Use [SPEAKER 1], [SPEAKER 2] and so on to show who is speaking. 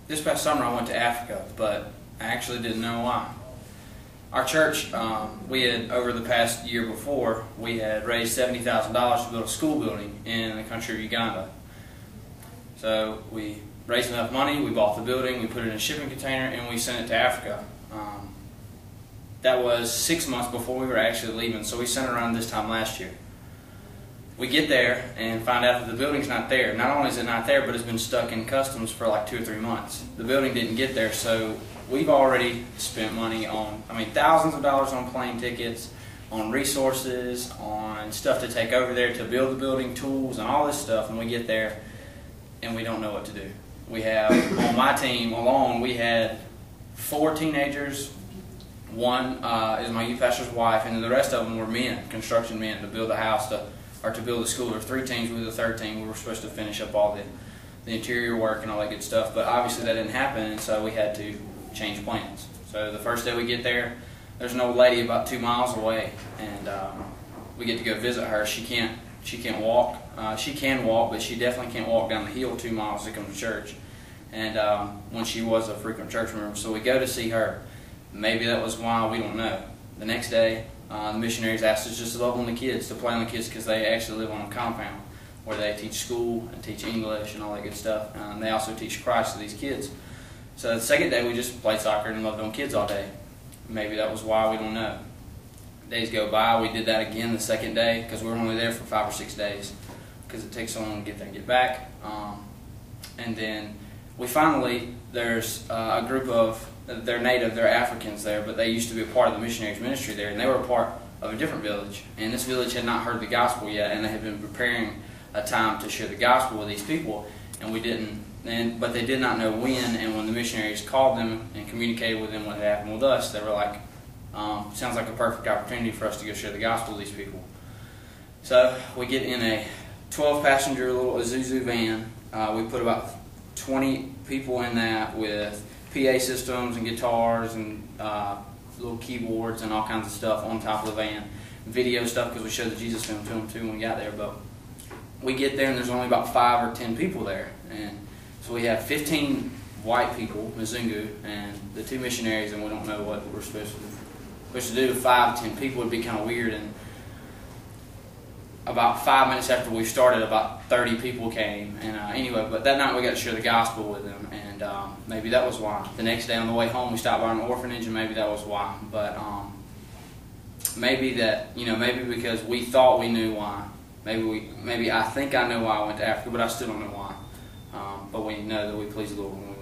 [SPEAKER 1] This past summer I went to Africa, but I actually didn't know why. Our church, we had, over the past year before, we had raised $70,000 to build a school building in the country of Uganda. So we raised enough money, we bought the building, we put it in a shipping container, and we sent it to Africa. That was 6 months before we were actually leaving, so we sent it around this time last year. We get there and find out that the building's not there. Not only is it not there, but it's been stuck in customs for like 2 or 3 months. The building didn't get there, so we've already spent money on, thousands of dollars on plane tickets, on resources, on stuff to take over there to build the building, tools, and all this stuff, and we get there and we don't know what to do. We have, on my team alone, we had 4 teenagers. One is my youth pastor's wife, and the rest of them were men, construction men, to build a house, or to build a school. There were 3 teams. We were the 3rd team. We were supposed to finish up all the interior work and all that good stuff, but obviously that didn't happen, and so we had to change plans. So the first day we get there, there's an old lady about 2 miles away, and we get to go visit her. She can't walk. She can walk, but she definitely can't walk down the hill 2 miles to come to church. And when she was a frequent church member, so we go to see her. Maybe that was why, we don't know. The next day, the missionaries asked us just to love on the kids, to play on the kids, because they actually live on a compound where they teach school and teach English and all that good stuff. And they also teach Christ to these kids. So the second day we just played soccer and loved on kids all day. Maybe that was why, we don't know. Days go by, we did that again the second day, because we were only there for 5 or 6 days, because it takes so long to get there and get back. And then we finally, there's a group of, they're native, they're Africans there, but they used to be a part of the missionaries ministry there, and they were a part of a different village. And this village had not heard the gospel yet, and they had been preparing a time to share the gospel with these people, and we didn't. But they did not know when, and when the missionaries called them and communicated with them what had happened with us, they were like, sounds like a perfect opportunity for us to go share the gospel with these people. So we get in a 12-passenger little Isuzu van. We put about 20 people in that with PA systems and guitars and little keyboards and all kinds of stuff on top of the van. Video stuff, because we showed the Jesus film to them too when we got there. But we get there and there's only about 5 or 10 people there. And so we have 15 white people, Mzungu, and the 2 missionaries, and we don't know what we're supposed to do. 5 to 10 people would be kind of weird. And about 5 minutes after we started, about 30 people came. And anyway, but that night we got to share the gospel with them, and maybe that was why. The next day on the way home, we stopped by an orphanage, and maybe that was why. But maybe that, maybe because we thought we knew why. Maybe I think I know why I went to Africa, but I still don't know why. But we know that we pleased the Lord when we went.